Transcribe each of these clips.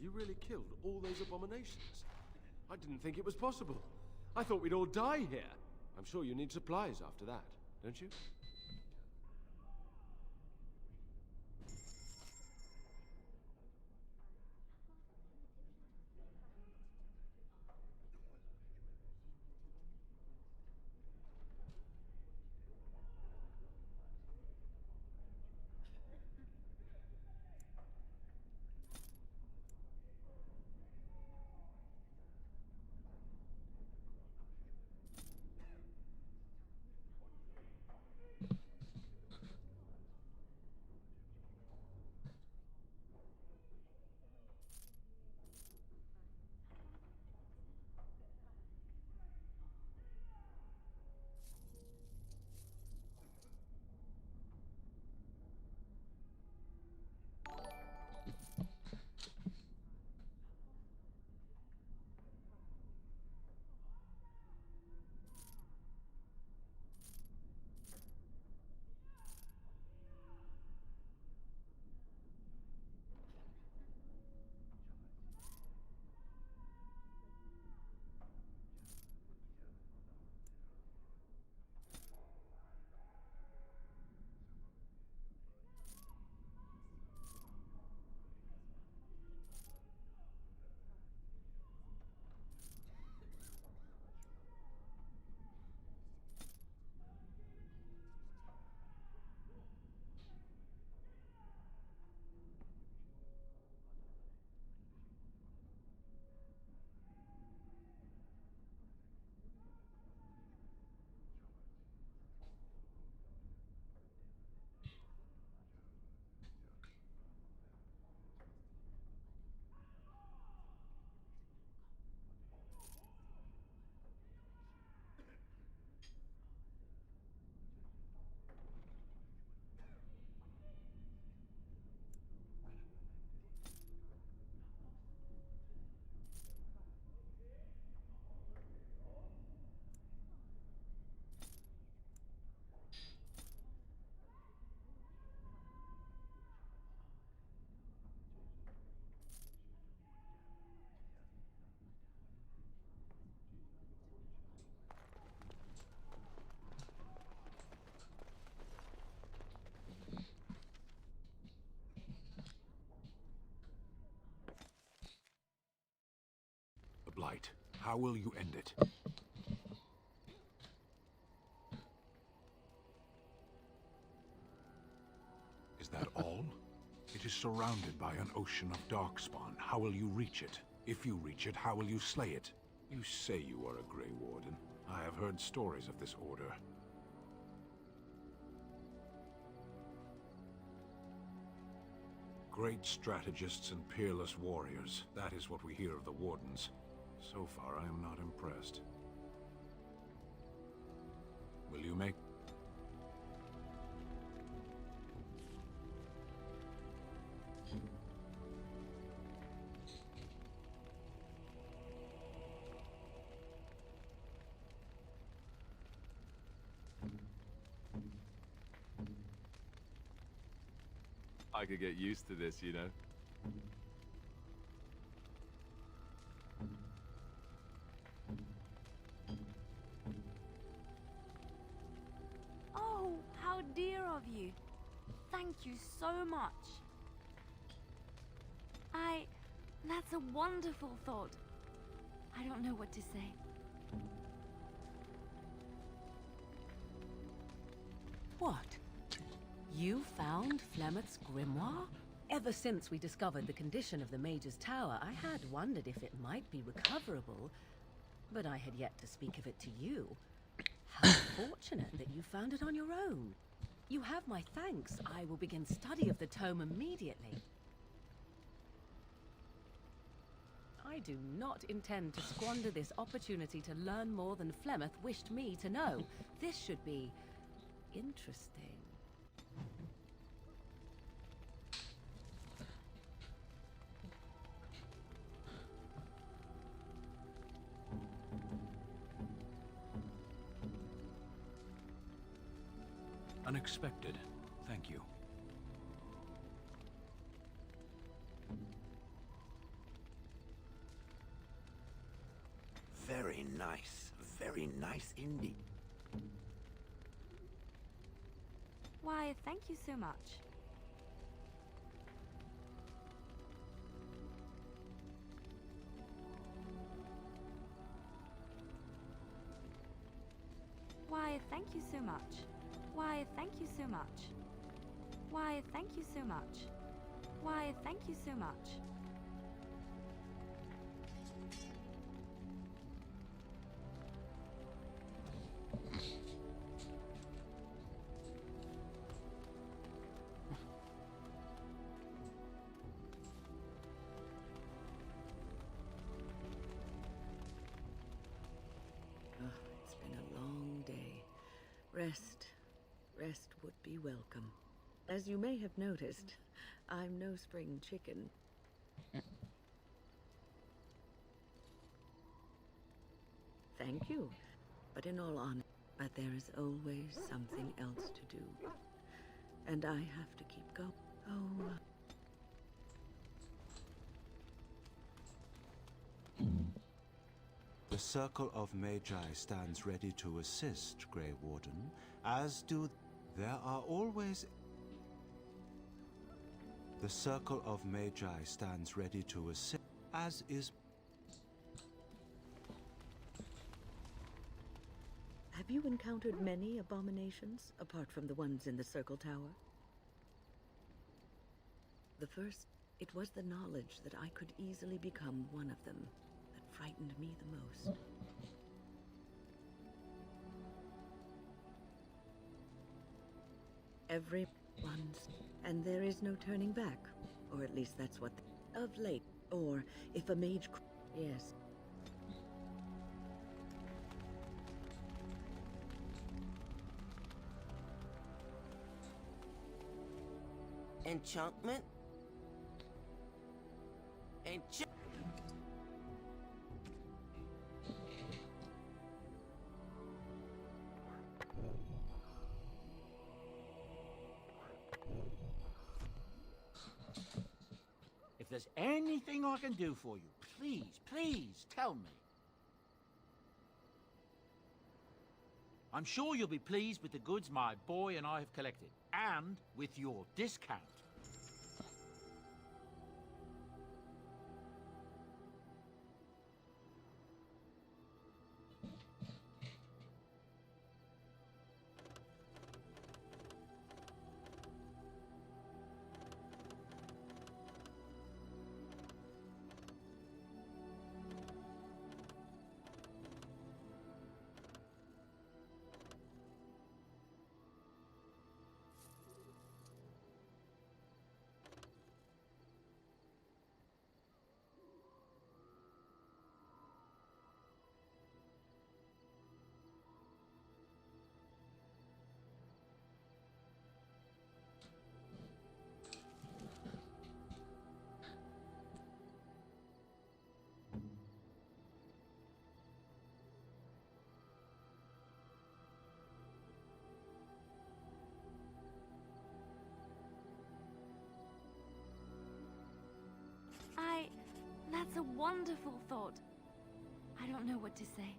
You really killed all those abominations? I didn't think it was possible. I thought we'd all die here. I'm sure you need supplies after that, don't you? Blight. How will you end it? Is that all? It is surrounded by an ocean of darkspawn. How will you reach it? If you reach it, how will you slay it? You say you are a Grey Warden. I have heard stories of this order. Great strategists and peerless warriors. That is what we hear of the Wardens. So far, I am not impressed. Will you make... I could get used to this, you know. Oh, how dear of you. Thank you so much. That's a wonderful thought. I don't know what to say. What? You found Flemeth's grimoire? Ever since we discovered the condition of the Mage's Tower, I had wondered if it might be recoverable, but I had yet to speak of it to you. How fortunate that you found it on your own. You have my thanks. I will begin study of the tome immediately. I do not intend to squander this opportunity to learn more than Flemeth wished me to know. This should be interesting. Unexpected. Thank you. nice. Very nice indeed. Why, thank you so much. Why, thank you so much. Why, thank you so much. Why, thank you so much. Why, thank you so much. It's been a long day. Rest would be welcome. As you may have noticed, I'm no spring chicken. Thank you. But in all honesty, there is always something else to do. And I have to keep going. Oh. The Circle of Magi stands ready to assist, Grey Warden, as do... There are always... The Circle of Magi stands ready to assist, as is... Have you encountered many abominations, apart from the ones in the Circle Tower? The first, it was the knowledge that I could easily become one of them that frightened me the most. Everyone's, and there is no turning back, or at least that's what of late. Or if a mage, yes. Enchantment? If there's anything I can do for you, please tell me. I'm sure you'll be pleased with the goods my boy and I have collected, and with your discount. That's a wonderful thought. I don't know what to say.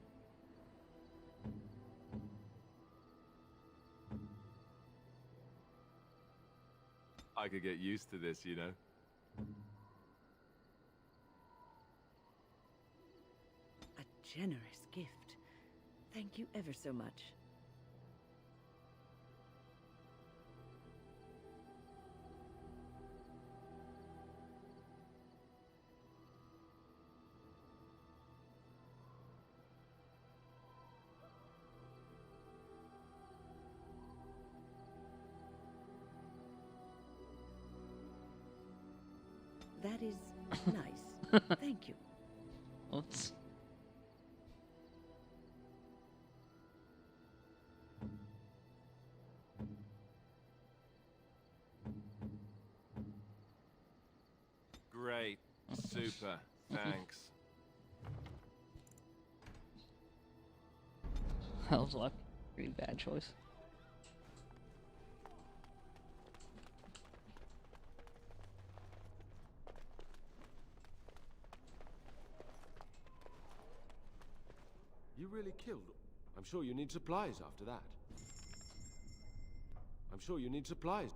I could get used to this, you know. A generous gift. Thank you ever so much. That is nice. Thank you. Oops. Great. Super. Thanks. That was like a pretty bad choice. really killed? I'm sure you need supplies after that. I'm sure you need supplies.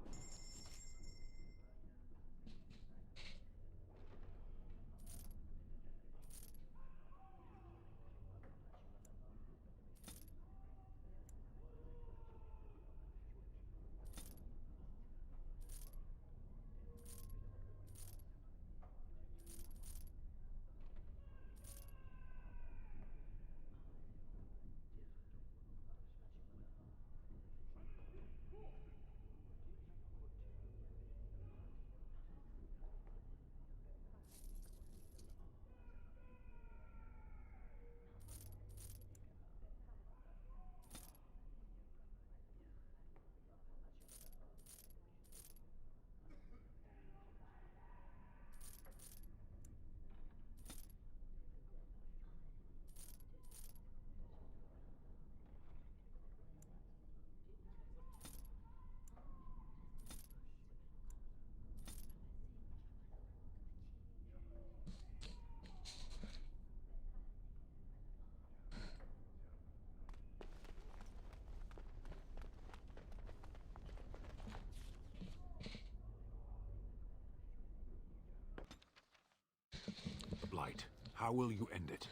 The Blight. How will you end it?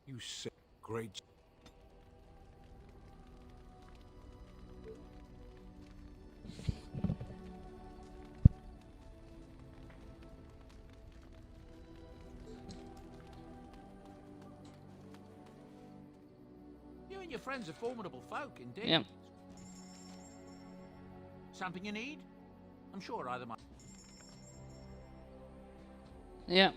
You say great. You and your friends are formidable folk, indeed. Yep. Something you need? I'm sure either my... Yeah.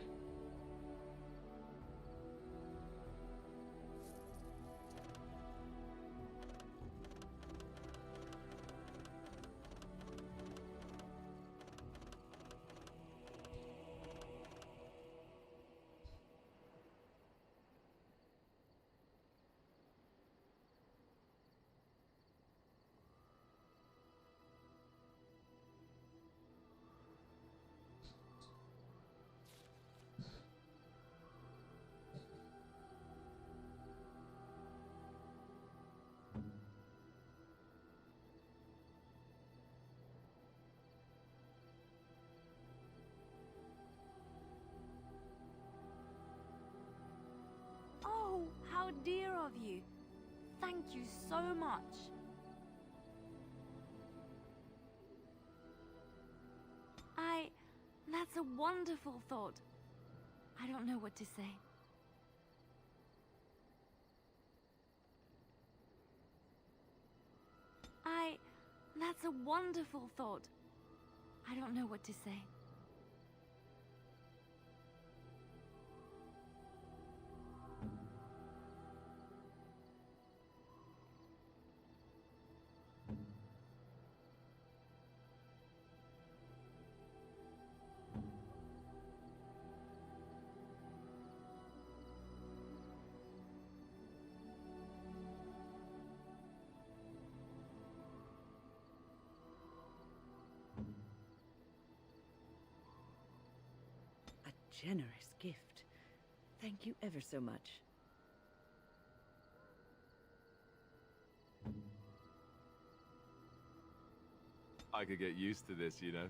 Oh, how dear of you. Thank you so much. That's a wonderful thought. I don't know what to say. That's a wonderful thought. I don't know what to say. Generous gift. Thank you ever so much. I could get used to this, you know.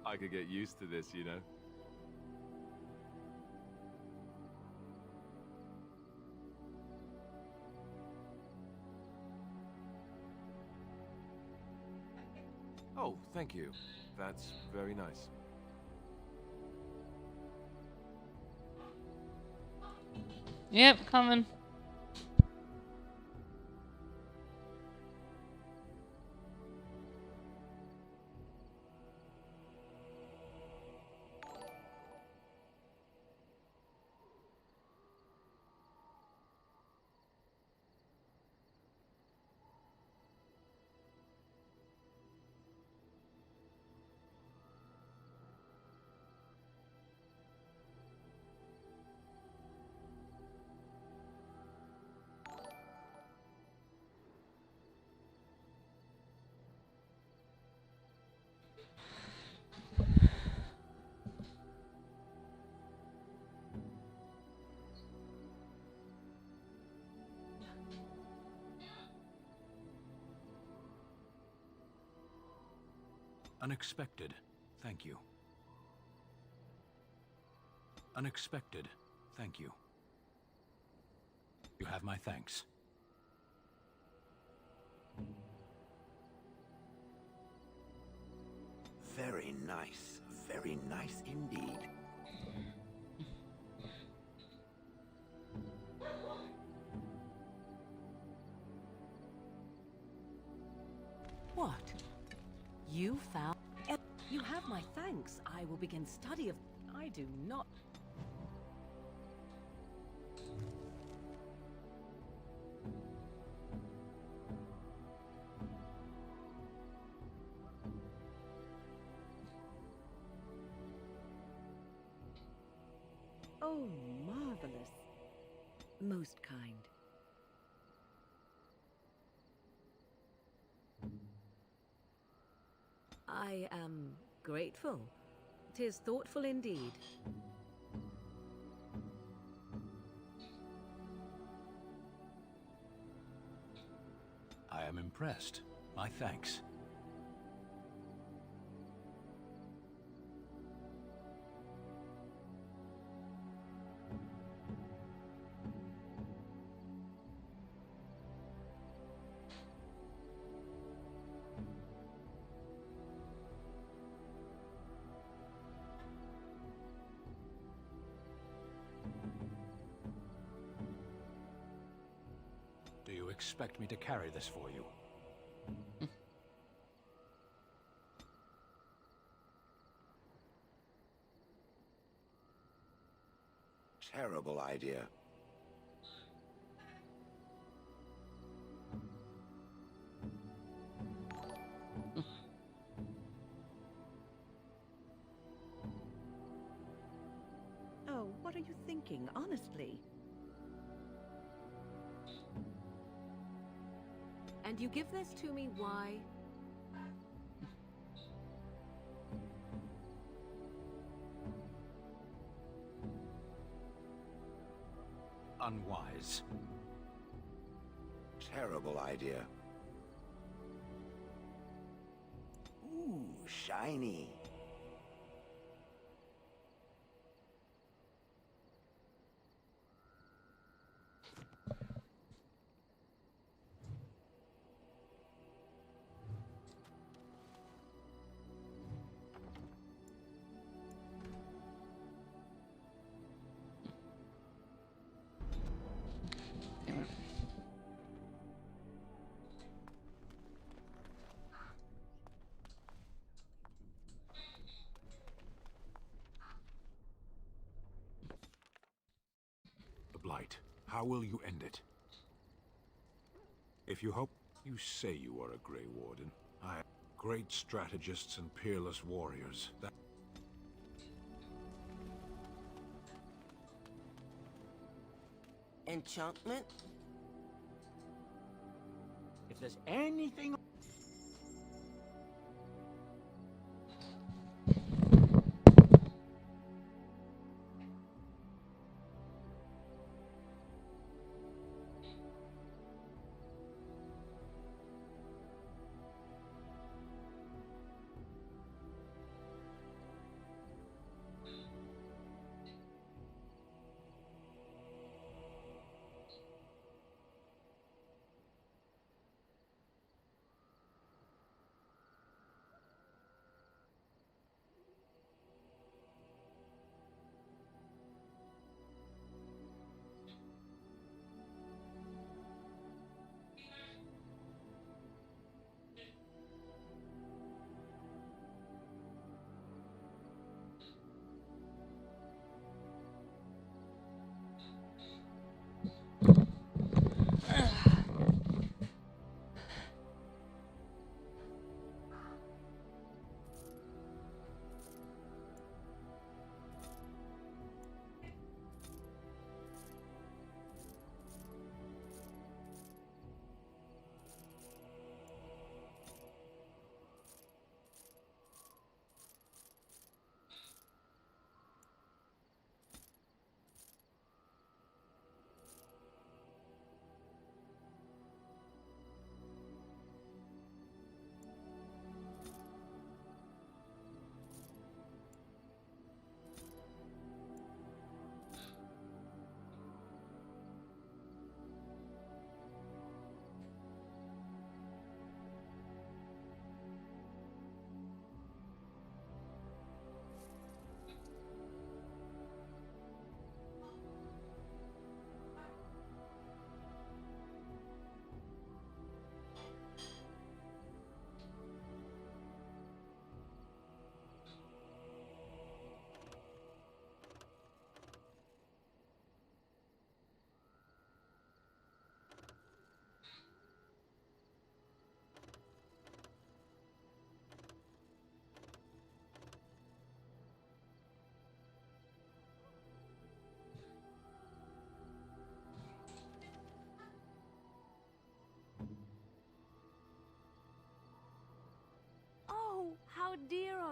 I could get used to this, you know. Oh, thank you. That's very nice. Yep, coming. Unexpected. Thank you. Unexpected. Thank you. You have my thanks. Very nice. Very nice indeed. What? You found... You have my thanks. I will begin study of... I do not... Oh, marvelous. Most kind. I am grateful. 'Tis thoughtful indeed. I am impressed. My thanks. Do you expect me to carry this for you? Terrible idea. Oh, what are you thinking, honestly? And you give this to me, why? Unwise. Terrible idea. Ooh, shiny. The Blight. How will you end it? If you hope... You say you are a Grey Warden. I am great strategists and peerless warriors. That... Enchantment? If there's anything...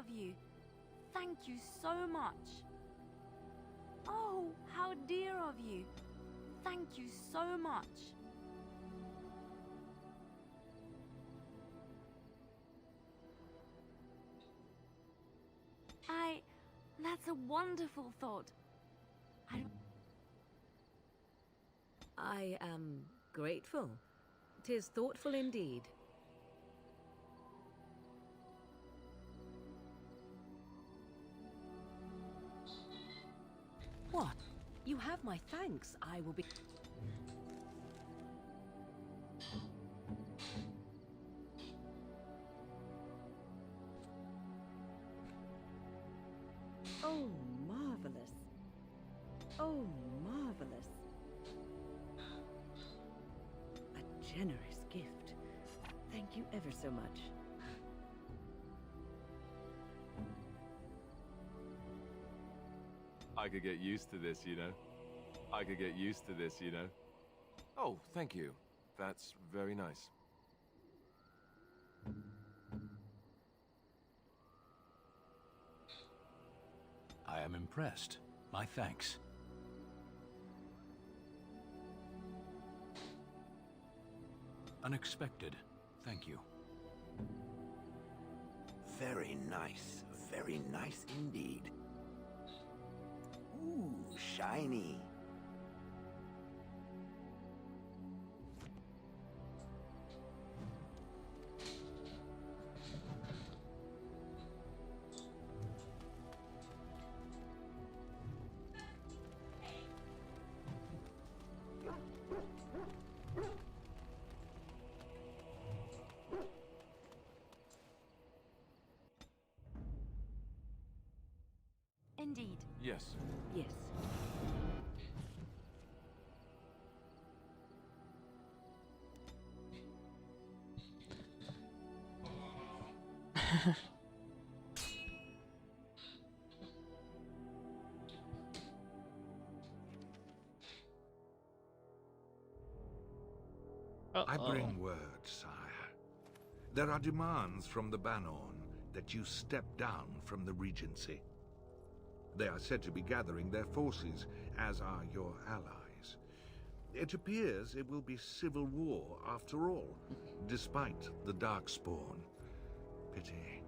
of you. Thank you so much. Oh, how dear of you. Thank you so much. That's a wonderful thought. I am grateful. 'Tis thoughtful indeed. What? You have my thanks. I will be... Oh, marvelous. Oh, marvelous. A generous gift. Thank you ever so much. I could get used to this, you know. I could get used to this, you know. Oh, thank you. That's very nice. I am impressed. My thanks. Unexpected. Thank you. Very nice indeed. Ooh, shiny. Indeed. Yes. Yes. I bring word, sire. There are demands from the Banon that you step down from the Regency. They are said to be gathering their forces, as are your allies. It appears it will be civil war after all, despite the Darkspawn. Pity.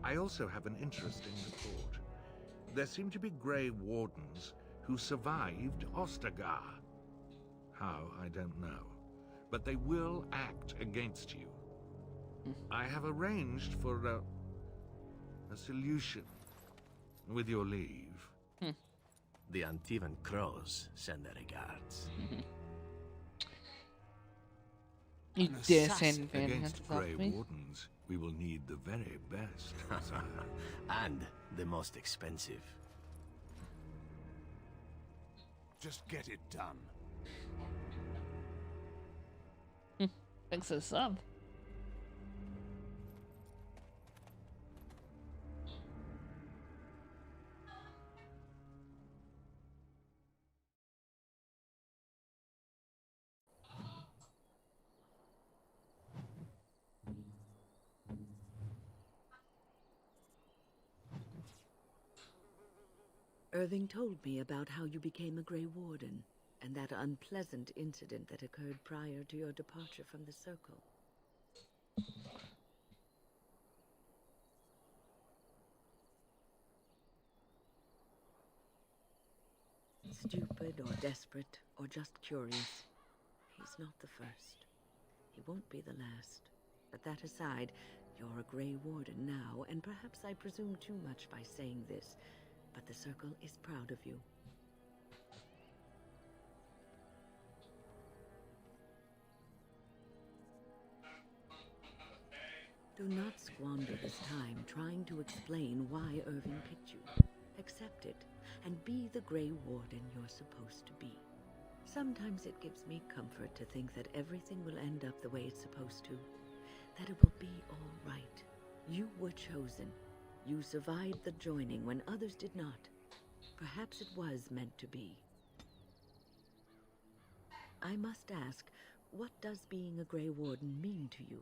I also have an interesting report. There seem to be Grey Wardens who survived Ostagar. How, I don't know. But they will act against you. I have arranged for a solution. With your leave. The Antivan Crows send their regards. You An dare say assassin anything against about Grey me? Wardens, we will need the very best, sire. And the most expensive. Just get it done. Thanks for the sub. Irving told me about how you became a Grey Warden, and that unpleasant incident that occurred prior to your departure from the Circle. Stupid or desperate or just curious, he's not the first. He won't be the last. But that aside, you're a Grey Warden now, and perhaps I presume too much by saying this, but the Circle is proud of you. Do not squander this time trying to explain why Irving picked you. Accept it, and be the Grey Warden you're supposed to be. Sometimes it gives me comfort to think that everything will end up the way it's supposed to. That it will be all right. You were chosen. You survived the joining when others did not. Perhaps it was meant to be. I must ask, what does being a Grey Warden mean to you?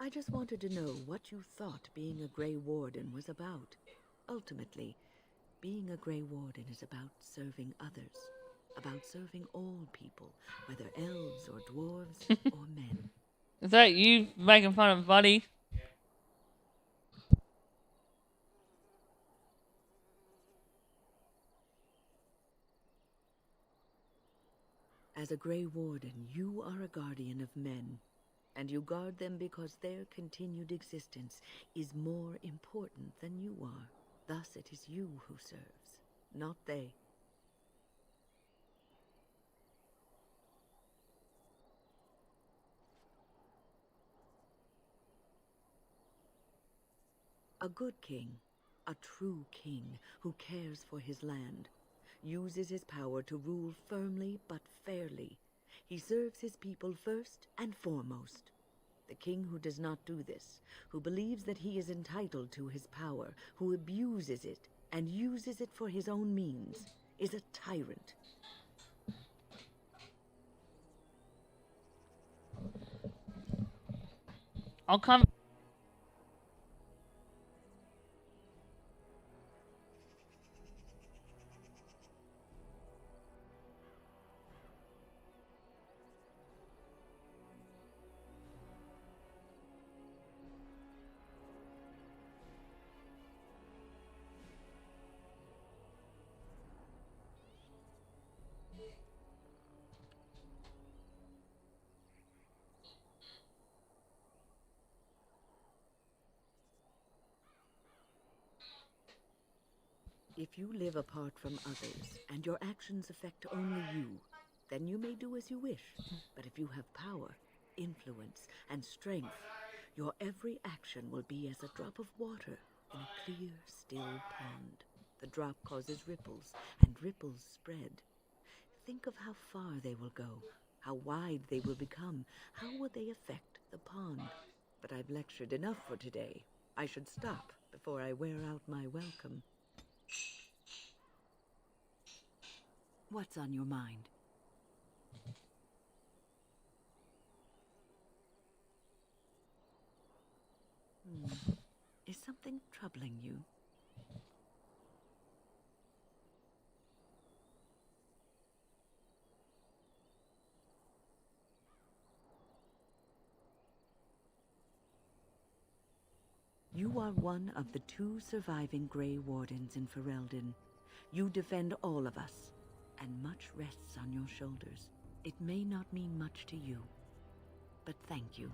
I just wanted to know what you thought being a Grey Warden was about. Ultimately, being a Grey Warden is about serving others. About serving all people, whether elves or dwarves or men. Is that you making fun of Buddy? As a Grey Warden, you are a guardian of men, and you guard them because their continued existence is more important than you are. Thus it is you who serves, not they. A good king, a true king who cares for his land, uses his power to rule firmly but fairly. He serves his people first and foremost. The king who does not do this, who believes that he is entitled to his power, who abuses it and uses it for his own means, is a tyrant. I'll come. If you live apart from others, and your actions affect only you, then you may do as you wish. But if you have power, influence, and strength, your every action will be as a drop of water in a clear, still pond. The drop causes ripples, and ripples spread. Think of how far they will go, how wide they will become, how will they affect the pond. But I've lectured enough for today. I should stop before I wear out my welcome. What's on your mind? Is something troubling you? You are one of the 2 surviving Grey Wardens in Ferelden. You defend all of us, and much rests on your shoulders. It may not mean much to you, but thank you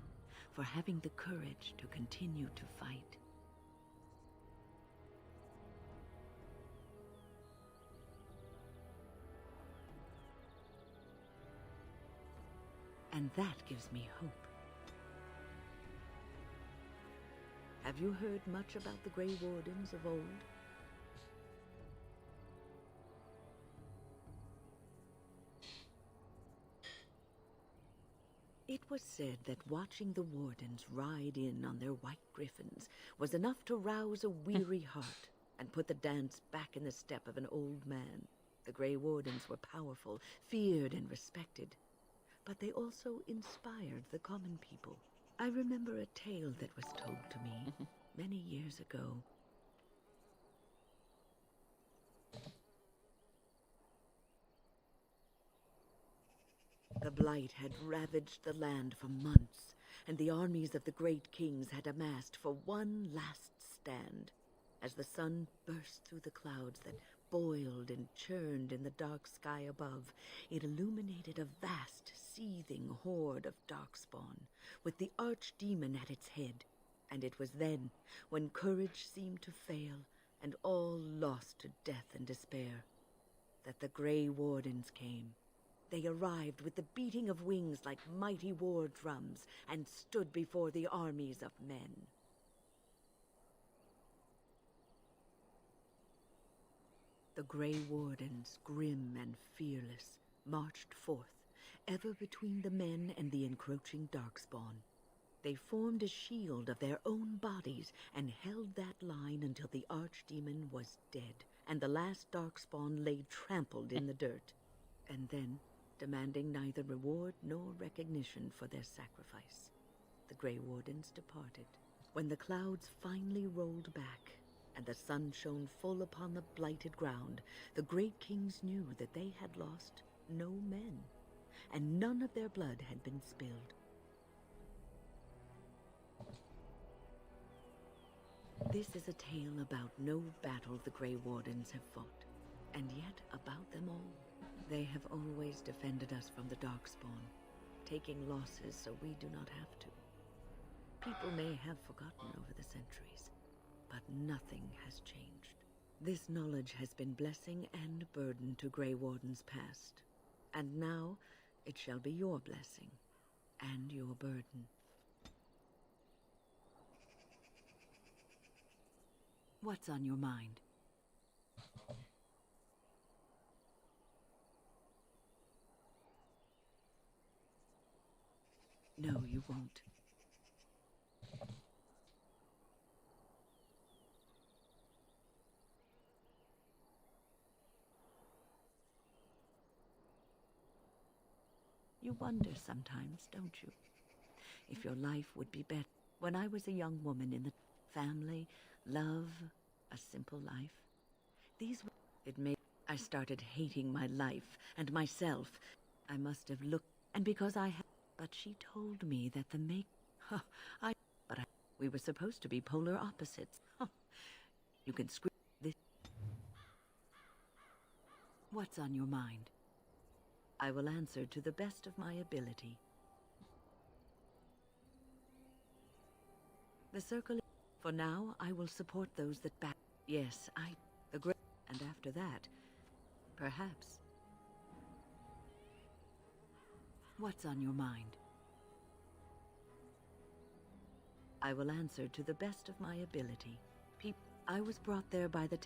for having the courage to continue to fight. And that gives me hope. Have you heard much about the Grey Wardens of old? It was said that watching the Wardens ride in on their white griffins was enough to rouse a weary heart and put the dance back in the step of an old man. The Grey Wardens were powerful, feared and respected, but they also inspired the common people. I remember a tale that was told to me many years ago. The Blight had ravaged the land for months, and the armies of the great kings had amassed for one last stand. As the sun burst through the clouds that boiled and churned in the dark sky above, it illuminated a vast, seething horde of Darkspawn, with the archdemon at its head. And it was then, when courage seemed to fail, and all lost to death and despair, that the Grey Wardens came. They arrived with the beating of wings like mighty war drums, and stood before the armies of men. The Grey Wardens, grim and fearless, marched forth, ever between the men and the encroaching Darkspawn. They formed a shield of their own bodies and held that line until the archdemon was dead, and the last Darkspawn lay trampled in the dirt. And then, demanding neither reward nor recognition for their sacrifice, The Grey Wardens departed. When the clouds finally rolled back, and the sun shone full upon the blighted ground, the great kings knew that they had lost no men, and none of their blood had been spilled. This is a tale about no battle the Grey Wardens have fought, and yet about them all. They have always defended us from the Darkspawn, taking losses so we do not have to. People may have forgotten over the centuries, but nothing has changed. This knowledge has been blessing and burden to Grey Wardens past, and now it shall be your blessing and your burden. What's on your mind? No, you won't. You wonder sometimes, don't you? If your life would be better. When I was a young woman in the family, love, a simple life. It made I started hating my life and myself. I must have looked, and because I had, but she told me that we were supposed to be polar opposites. You can scream this. What's on your mind? I will answer to the best of my ability. The circle. For now, I will support those that back. Yes, the great. And after that, perhaps. What's on your mind? I will answer to the best of my ability. I was brought there by the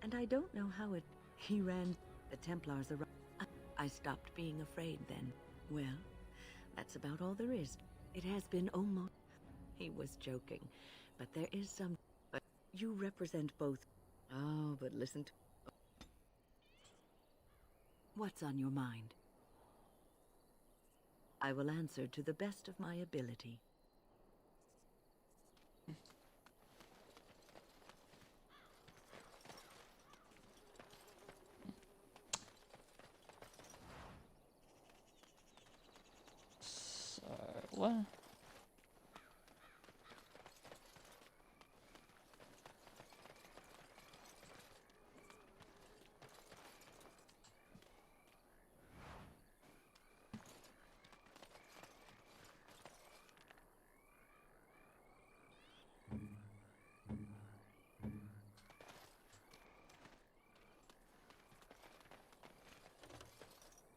and I don't know how it. He ran. The Templars arrived. I stopped being afraid then. Well, that's about all there is. It has been almost. He was joking, but there is some. But you represent both. Oh, but listen to. What's on your mind? I will answer to the best of my ability. What?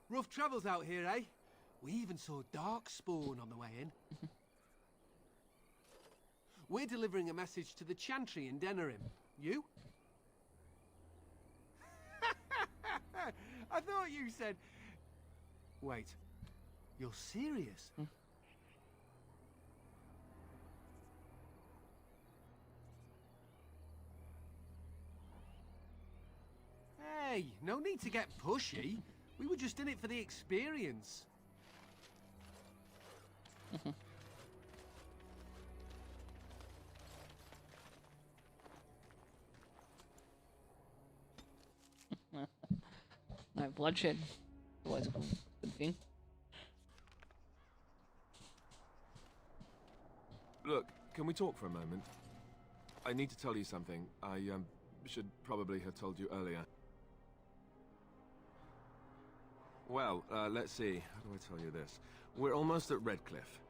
Rough travels out here, eh? We even saw Darkspawn on the way in. We're delivering a message to the Chantry in Denerim. You? I thought you said... Wait. You're serious? Hey, no need to get pushy. We were just in it for the experience. No bloodshed. Always a good thing. Look, can we talk for a moment? I need to tell you something. I should probably have told you earlier. Well, let's see. How do I tell you this? We're almost at Redcliffe.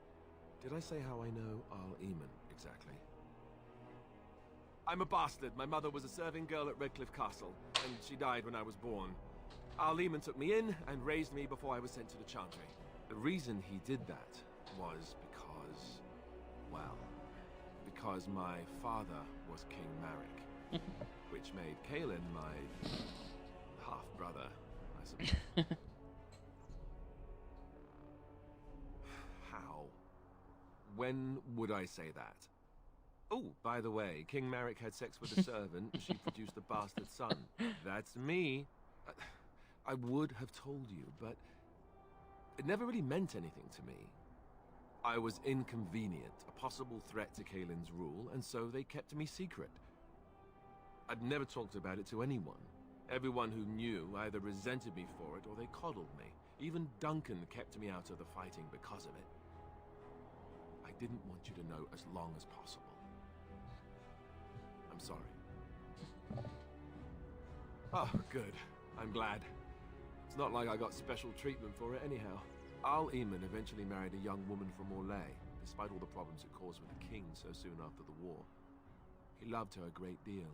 Did I say how I know Arl Eamon exactly? I'm a bastard. My mother was a serving girl at Redcliffe Castle, and she died when I was born. Arl Eamon took me in and raised me before I was sent to the Chantry. The reason he did that was because, well, because my father was King Marek, which made Kaelin my half-brother, I suppose. How? When would I say that? Oh, by the way, King Marek had sex with a servant. She produced a bastard son. That's me. I would have told you, but it never really meant anything to me. I was inconvenient, a possible threat to Kaelin's rule, and so they kept me secret. I'd never talked about it to anyone. Everyone who knew either resented me for it or they coddled me. Even Duncan kept me out of the fighting because of it. I didn't want you to know as long as possible. I'm sorry. Oh, good. I'm glad. It's not like I got special treatment for it anyhow. Arl Eamon eventually married a young woman from Orlais, despite all the problems it caused with the king so soon after the war. He loved her a great deal.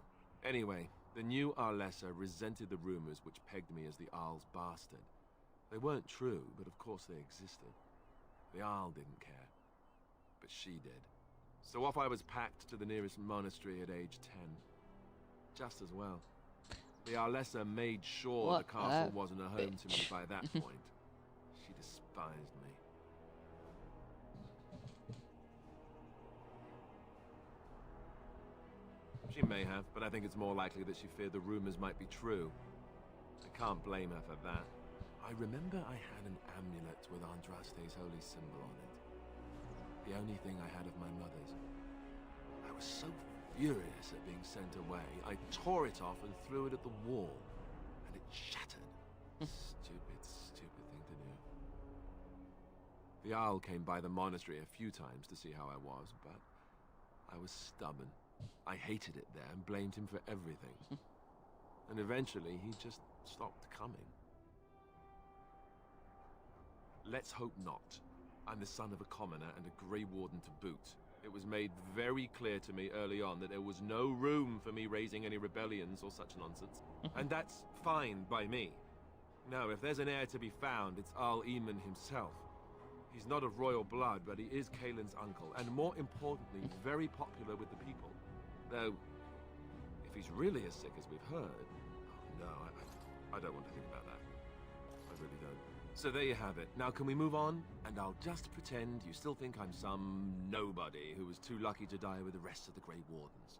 Anyway, the new Arlessa resented the rumors which pegged me as the Arl's bastard. They weren't true, but of course they existed. The Arl didn't care, but she did. So off I was packed to the nearest monastery at age 10. Just as well. The Arlessa made sure the castle wasn't a home to me by that point. She despised me. She may have, but I think it's more likely that she feared the rumors might be true. I can't blame her for that. I remember I had an amulet with Andraste's holy symbol on it. The only thing I had of my mother's. I was so furious at being sent away, I tore it off and threw it at the wall. And it shattered. Stupid, stupid thing to do. The Owl came by the monastery a few times to see how I was, but I was stubborn. I hated it there and blamed him for everything. And eventually, he just stopped coming. Let's hope not. I'm the son of a commoner and a Grey Warden to boot. It was made very clear to me early on that there was no room for me raising any rebellions or such nonsense. And that's fine by me. No, if there's an heir to be found, it's Arl Eamon himself. He's not of royal blood, but he is Kaelin's uncle, and more importantly, very popular with the people. Though, if he's really as sick as we've heard, oh no, I don't want to think about that. I really don't. So there you have it. Now can we move on? And I'll just pretend you still think I'm some nobody who was too lucky to die with the rest of the Grey Wardens.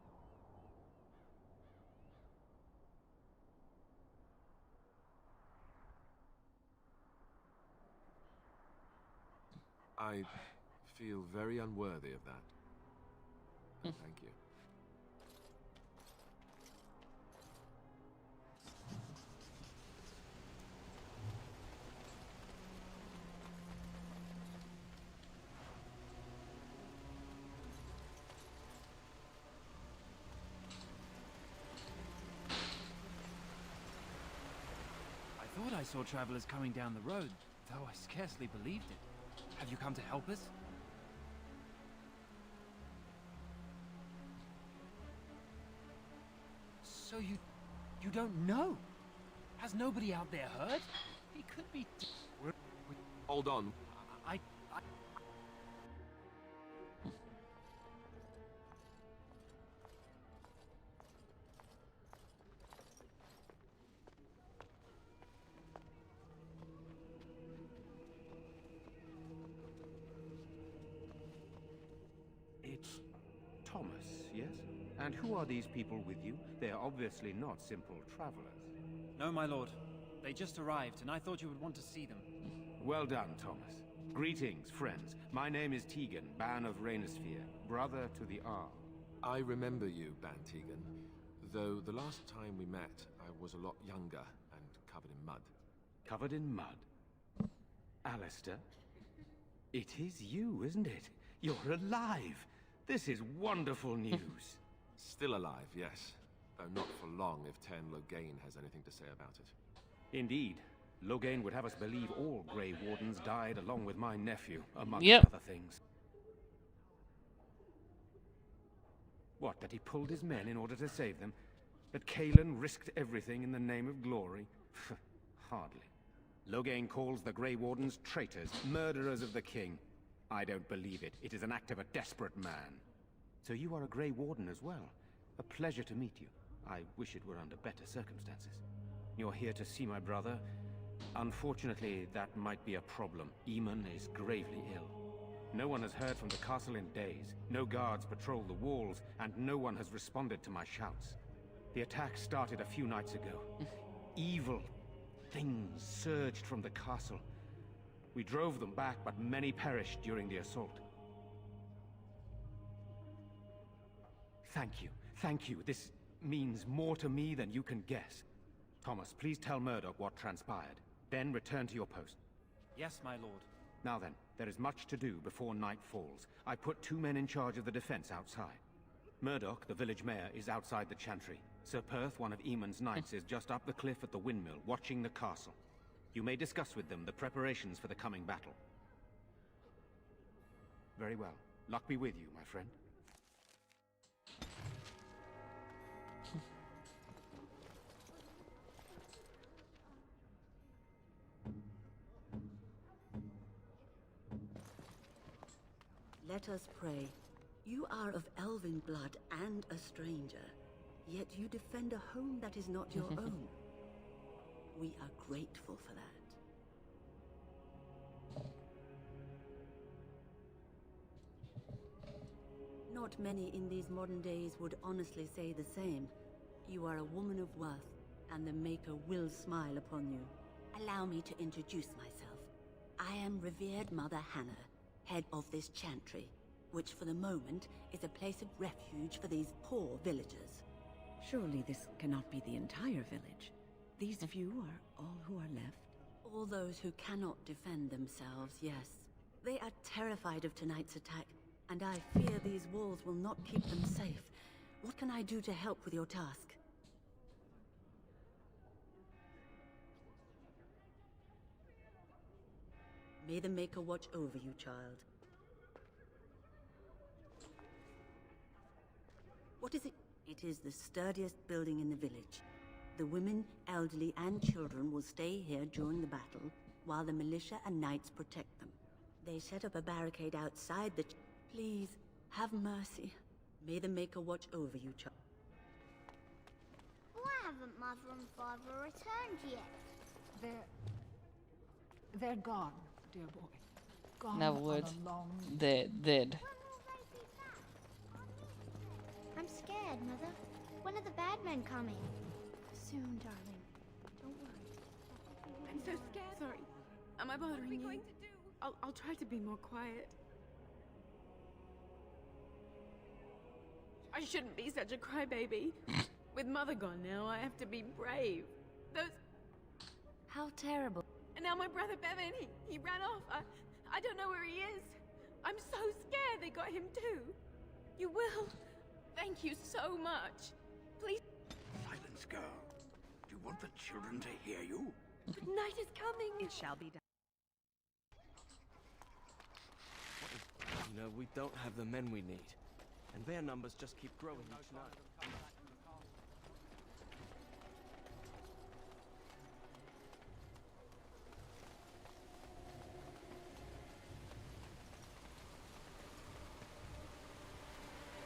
I feel very unworthy of that. Thank you. I thought I saw travelers coming down the road, though I scarcely believed it. Have you come to help us? So you don't know? Has nobody out there heard? He could be... Hold on. It's Thomas, yes? And who are these people with you? They are obviously not simple travelers. No, my lord. They just arrived, and I thought you would want to see them. Well done, Thomas. Greetings, friends. My name is Tegan, Ban of Reynisphere, brother to the Arl. I remember you, Ban Tegan. Though the last time we met, I was a lot younger and covered in mud. Covered in mud? Alistair? It is you, isn't it? You're alive! This is wonderful news. Still alive, yes. Though not for long if Ten Loghain has anything to say about it. Indeed. Loghain would have us believe all Grey Wardens died along with my nephew, amongst other things. What, that he pulled his men in order to save them? That Kaelin risked everything in the name of glory? Hardly. Loghain calls the Grey Wardens traitors, murderers of the king. I don't believe it. It is an act of a desperate man. So you are a Grey Warden as well. A pleasure to meet you. I wish it were under better circumstances. You're here to see my brother. Unfortunately, that might be a problem. Eamon is gravely ill. No one has heard from the castle in days. No guards patrol the walls, and no one has responded to my shouts. The attack started a few nights ago. Evil things surged from the castle. We drove them back, but many perished during the assault. Thank you. Thank you. This means more to me than you can guess. Thomas, please tell Murdoch what transpired. Then return to your post. Yes, my lord. Now then, there is much to do before night falls. I put 2 men in charge of the defense outside. Murdoch, the village mayor, is outside the chantry. Sir Perth, one of Eamon's knights, is just up the cliff at the windmill, watching the castle. You may discuss with them the preparations for the coming battle. Very well. Luck be with you, my friend. Let us pray. You are of elven blood and a stranger, yet you defend a home that is not your own. We are grateful for that. Not many in these modern days would honestly say the same. You are a woman of worth, and the Maker will smile upon you. Allow me to introduce myself. I am revered Mother Hannah, head of this chantry, which for the moment is a place of refuge for these poor villagers. Surely this cannot be the entire village. These few are all who are left? All those who cannot defend themselves, yes. They are terrified of tonight's attack, and I fear these walls will not keep them safe. What can I do to help with your task? May the Maker watch over you, child. What is it? It is the sturdiest building in the village. The women, elderly, and children will stay here during the battle, while the militia and knights protect them. They set up a barricade outside the... Please, have mercy. May the Maker watch over you, child. Why haven't Mother and Father returned yet? They're gone, dear boy. Gone Na on would. a long... Dead. I'm scared, Mother. When are the bad men coming? Soon, darling. Don't worry. I'm so scared. Sorry. Am I bothering you? What are we going to do? I'll try to be more quiet. I shouldn't be such a crybaby. With Mother gone now, I have to be brave. Those... How terrible. And now my brother Bevan, he ran off. I don't know where he is. I'm so scared they got him too. You will. Thank you so much. Please. Silence, girl. Do you want the children to hear you? But night is coming. It shall be done. You know, we don't have the men we need. And their numbers just keep growing each night.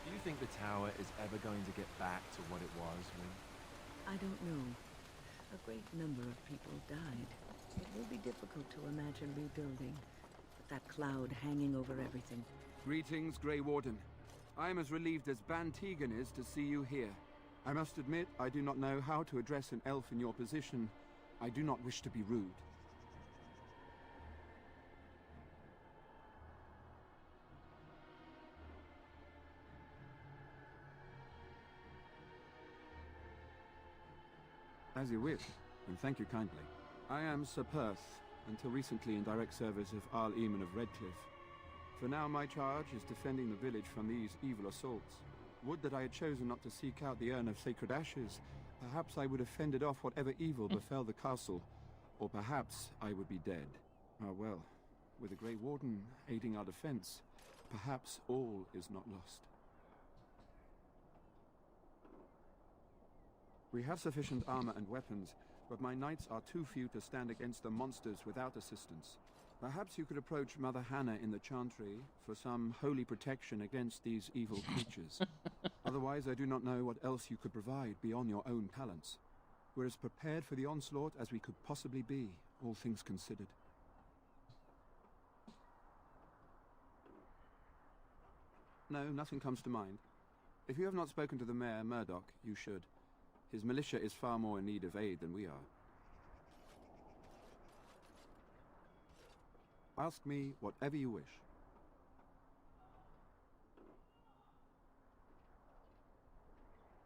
Do you think the tower is ever going to get back to what it was, Ring? I don't know. A great number of people died. It will be difficult to imagine rebuilding, with that cloud hanging over everything. Greetings, Grey Warden. I am as relieved as Ban Tegan is to see you here. I must admit, I do not know how to address an elf in your position. I do not wish to be rude. As you wish, and thank you kindly. I am Sir Perth, until recently in direct service of Arl Eamon of Redcliffe. For now, my charge is defending the village from these evil assaults. Would that I had chosen not to seek out the Urn of Sacred Ashes. Perhaps I would have fended off whatever evil befell the castle, or perhaps I would be dead. Ah well, with the Grey Warden aiding our defense, perhaps all is not lost. We have sufficient armor and weapons, but my knights are too few to stand against the monsters without assistance. Perhaps you could approach Mother Hannah in the Chantry for some holy protection against these evil creatures. Otherwise, I do not know what else you could provide beyond your own talents. We're as prepared for the onslaught as we could possibly be, all things considered. No, nothing comes to mind. If you have not spoken to the Mayor, Murdoch, you should. His militia is far more in need of aid than we are. Ask me whatever you wish.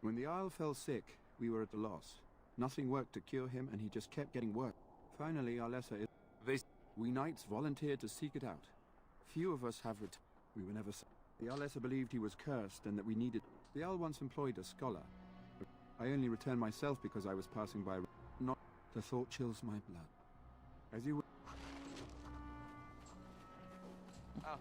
When the Isle fell sick, we were at a loss. Nothing worked to cure him, and he just kept getting worse. Finally, Arlessa is... We knights volunteered to seek it out. Few of us have returned. We were never... The Arlessa believed he was cursed and that we needed... The Isle once employed a scholar. I only returned myself because I was passing by... Not... The thought chills my blood. As you... Oh.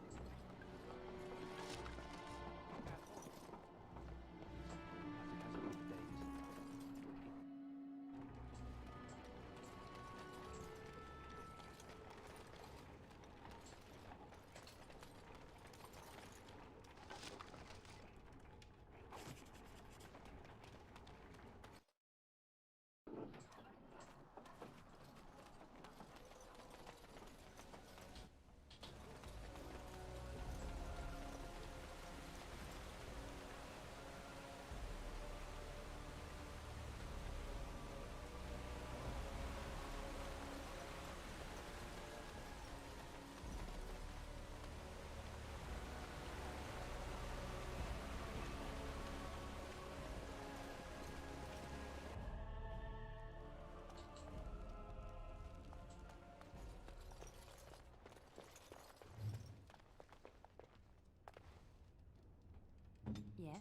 Yes.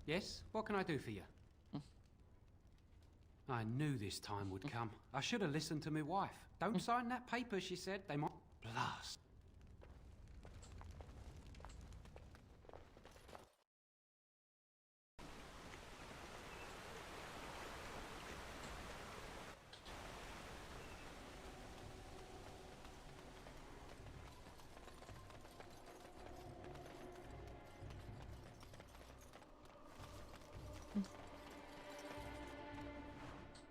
Yes? What can I do for you? I knew this time would come. I should have listened to my wife. Don't sign that paper, she said. They might... Blast.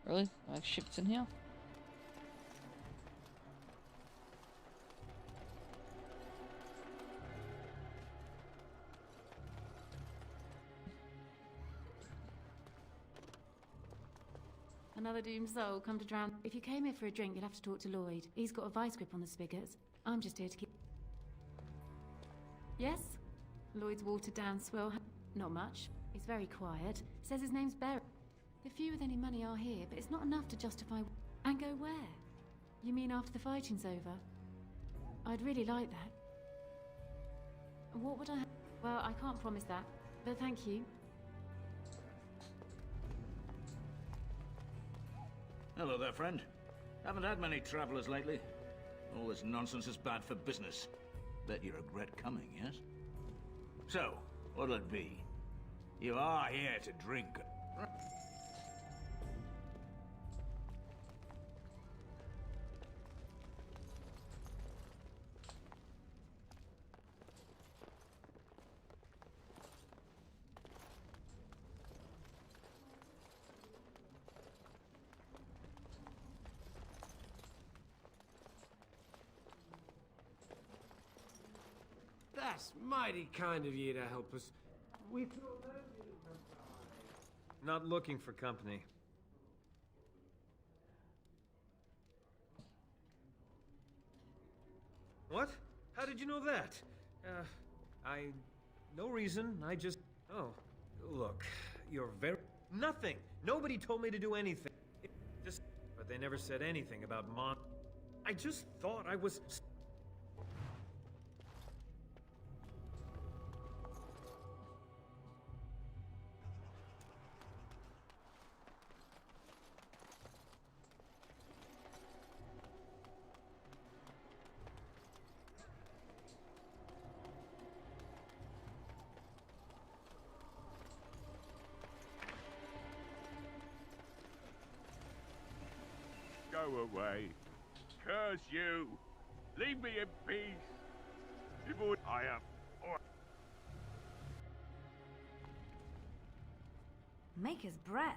Really? Like ships in here? Another doomed soul come to drown. If you came here for a drink, you'll have to talk to Lloyd. He's got a vice grip on the spigots. I'm just here to keep... Yes? Lloyd's watered down swill. Not much. He's very quiet. Says his name's Barry. The few with any money are here, but it's not enough to justify... And go where? You mean after the fighting's over? I'd really like that. What would I... Well, I can't promise that, but thank you. Hello there, friend. Haven't had many travelers lately. All this nonsense is bad for business. Bet you regret coming, yes? So, what'll it be? You are here to drink. That's mighty kind of you to help us. We not looking for company. What? How did you know that? No reason. I just... Oh, look, you're very... Nothing! Nobody told me to do anything. But they never said anything about Mon... I just thought I was... Go away. Curse you. Leave me in peace. Before I am... Maker's breath.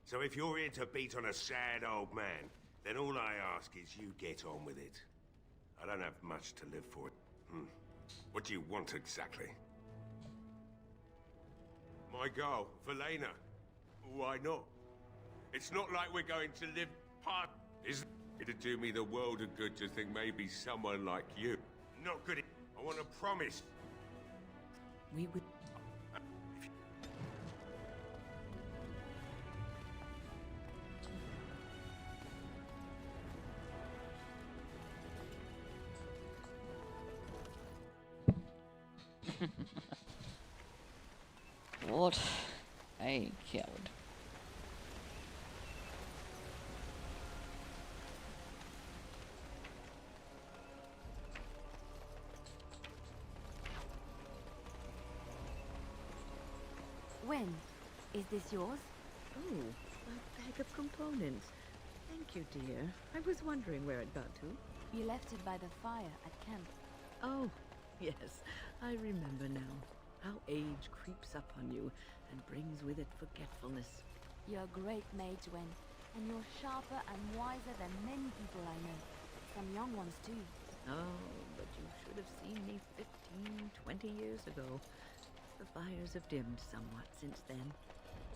So if you're here to beat on a sad old man, then all I ask is you get on with it. I don't have much to live for. What do you want exactly? My girl, Velena. Why not? It's not like we're going to live part. It'd do me the world of good to think maybe someone like you. Not good. I want to promise. We would. What a coward. When? Is this yours? Oh, a bag of components. Thank you, dear. I was wondering where it got to. You left it by the fire at camp. Oh, yes. I remember now. How age creeps up on you and brings with it forgetfulness. You're a great mage, Wen, and you're sharper and wiser than many people I know. Some young ones, too. Oh, but you should have seen me 15, 20 years ago. The fires have dimmed somewhat since then.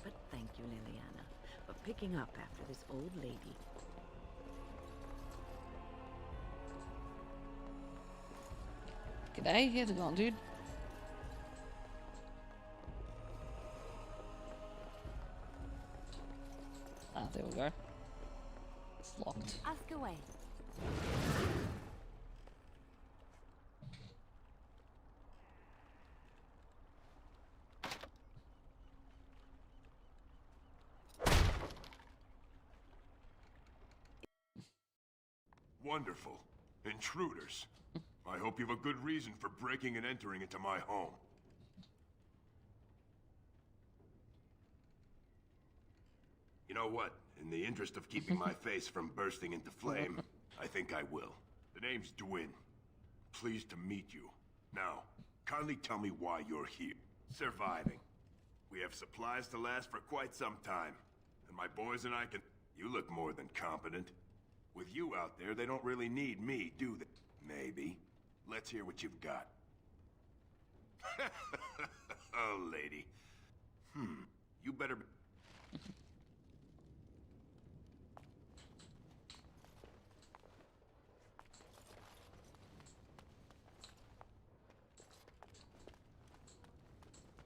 But thank you, Liliana, for picking up after this old lady. G'day, how's it going, dude? Ah, there we go. It's locked. Ask away. Wonderful. Intruders. I hope you have a good reason for breaking and entering into my home. You know what? In the interest of keeping my face from bursting into flame, I think I will. The name's Dwyn. Pleased to meet you. Now, kindly tell me why you're here. Surviving. We have supplies to last for quite some time. And my boys and I can... You look more than competent. With you out there, they don't really need me, do they? Maybe. Let's hear what you've got. Oh, lady. You better be...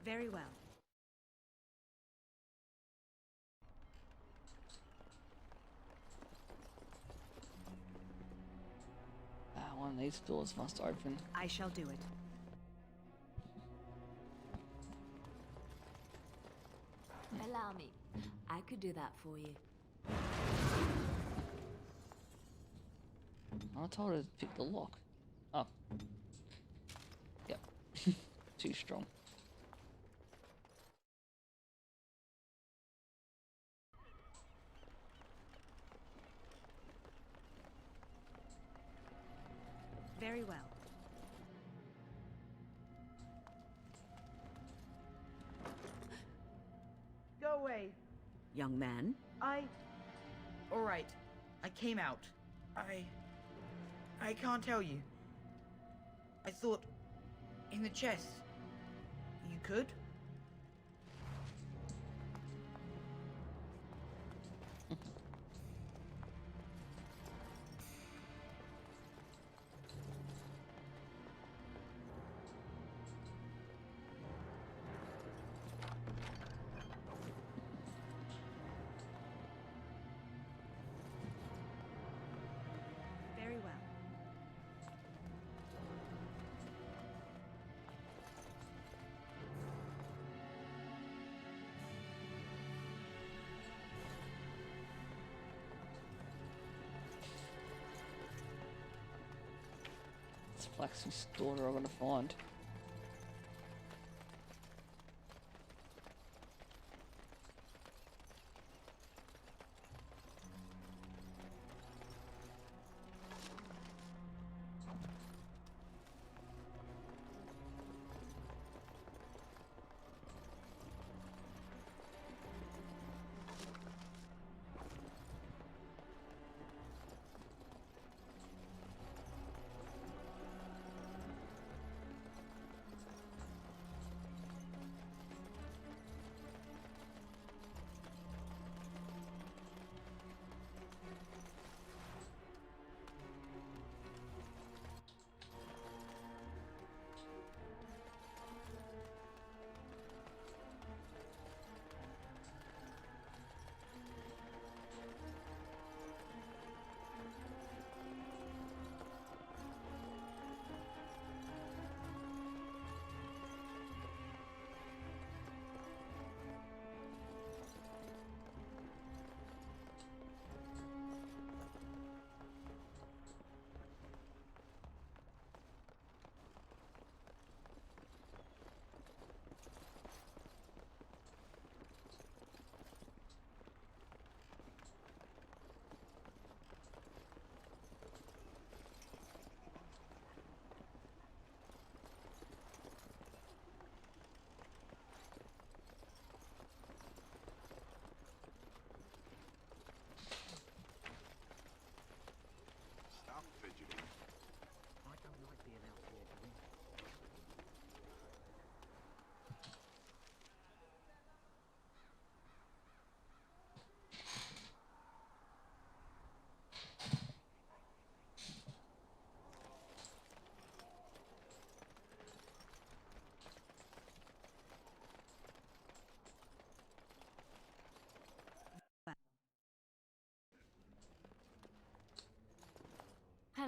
Very well. One of these doors must open. I shall do it. Allow me. I could do that for you. I told her to pick the lock. Oh. Yep. Too strong. Very well. Go away. Young man? All right. I came out. I can't tell you. I thought... in the chest. You could? Very well. It's Flax's daughter I'm gonna find.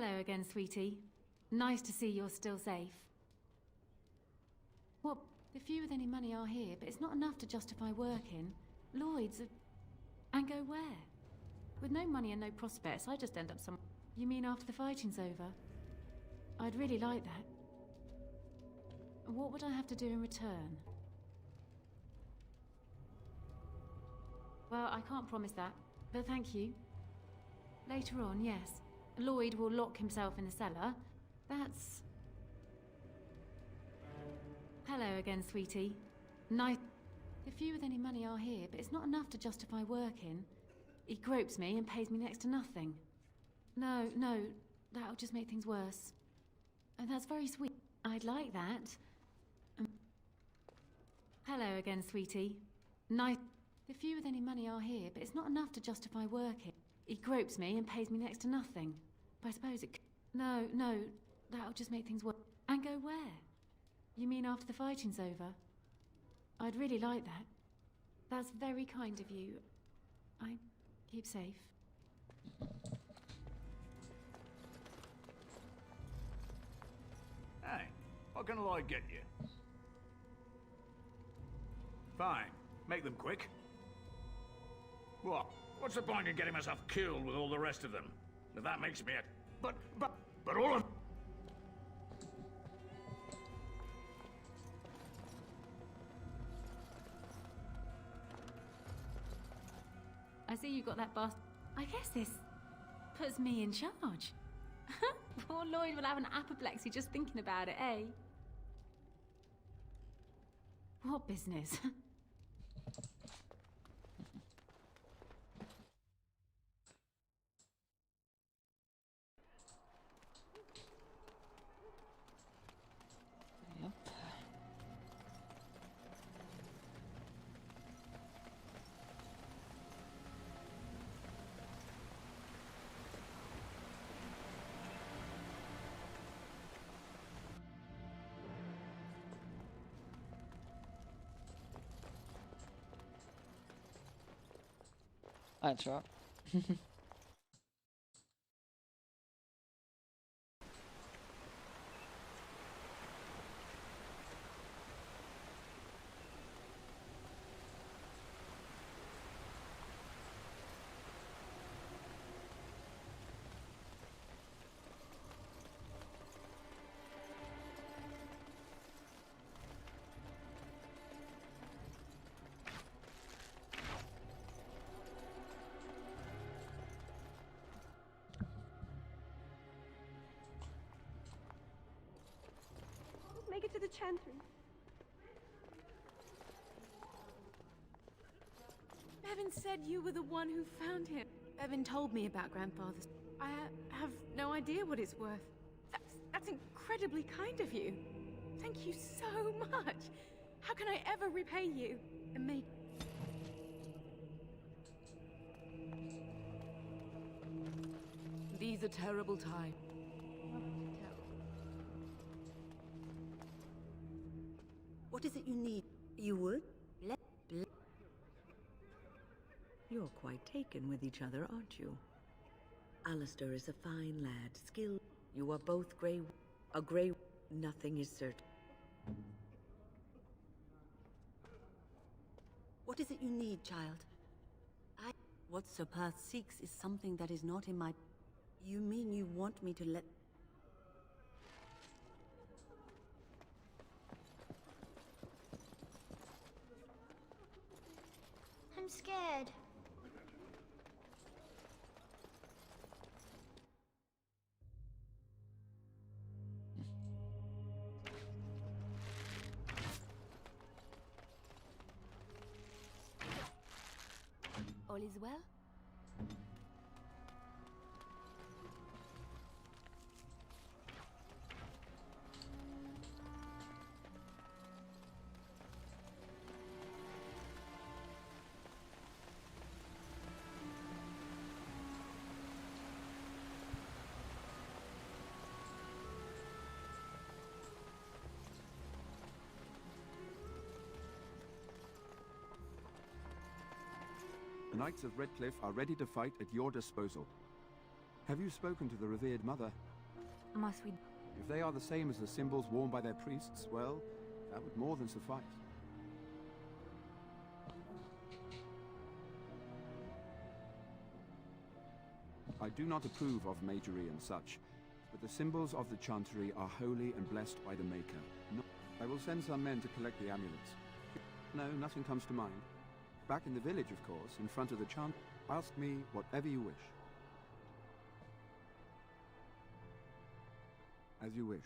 Hello again, sweetie. Nice to see you're still safe. What? The few with any money are here, but it's not enough to justify working. Lloyd's and go where? With no money and no prospects, I just end up some... You mean after the fighting's over? I'd really like that. What would I have to do in return? Well, I can't promise that, but thank you. Later on, yes. Lloyd will lock himself in the cellar. That's... Hello again, sweetie. Nice... The few with any money are here, but it's not enough to justify working. He gropes me and pays me next to nothing. No, that'll just make things worse. And that's very sweet. I'd like that. Hello again, sweetie. Nice... The few with any money are here, but it's not enough to justify working. He gropes me and pays me next to nothing. But I suppose it... No, that'll just make things worse. And go where? You mean after the fighting's over? I'd really like that. That's very kind of you. I... keep safe. Hey, what can Lloyd get you? Fine. Make them quick. What? What's the point in getting myself killed with all the rest of them? If that makes me a... But all of... I see you got that bastard. I guess this puts me in charge. Poor Lloyd will have an apoplexy just thinking about it, eh? What business? Yep. That's right. Make it to the Chantry. Bevan said you were the one who found him. Bevan told me about Grandfather's. I have no idea what it's worth. That's incredibly kind of you. Thank you so much. How can I ever repay you? And make... These are terrible times. What is it you need? You would? You're quite taken with each other, aren't you? Alistair is a fine lad, skilled. You are both grey. A grey... Nothing is certain. What is it you need, child? What Sir Perth seeks is something that is not in my... You mean you want me to let... I'm scared. All is well? The Knights of Redcliffe are ready to fight at your disposal. Have you spoken to the revered mother? Must we... If they are the same as the symbols worn by their priests, well, that would more than suffice. I do not approve of magery and such, but the symbols of the Chantry are holy and blessed by the Maker. No, I will send some men to collect the amulets. No, nothing comes to mind. Back in the village, of course, in front of the Chant. Ask me whatever you wish. As you wish.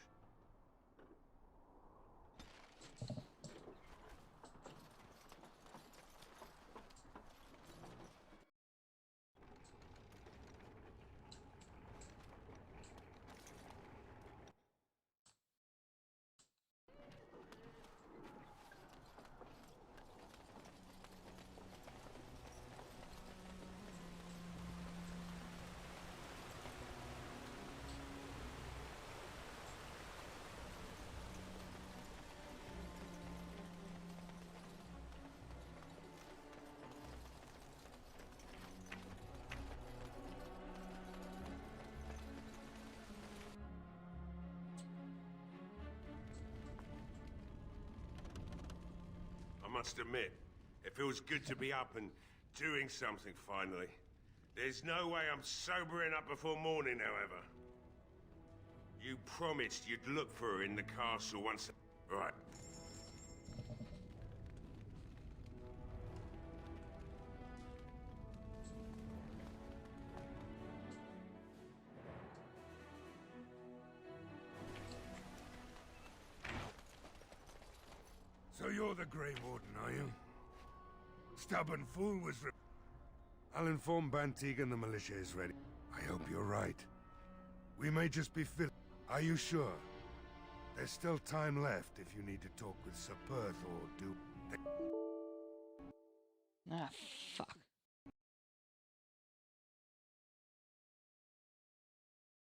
I must admit, it feels good to be up and doing something finally. There's no way I'm sobering up before morning, however. You promised you'd look for her in the castle once... Right. So you're the Grey Warden, are you? Stubborn fool was... I'll inform Bantigan the militia is ready. I hope you're right. We may just be Are you sure? There's still time left if you need to talk with Sir Perth or do... Ah, fuck.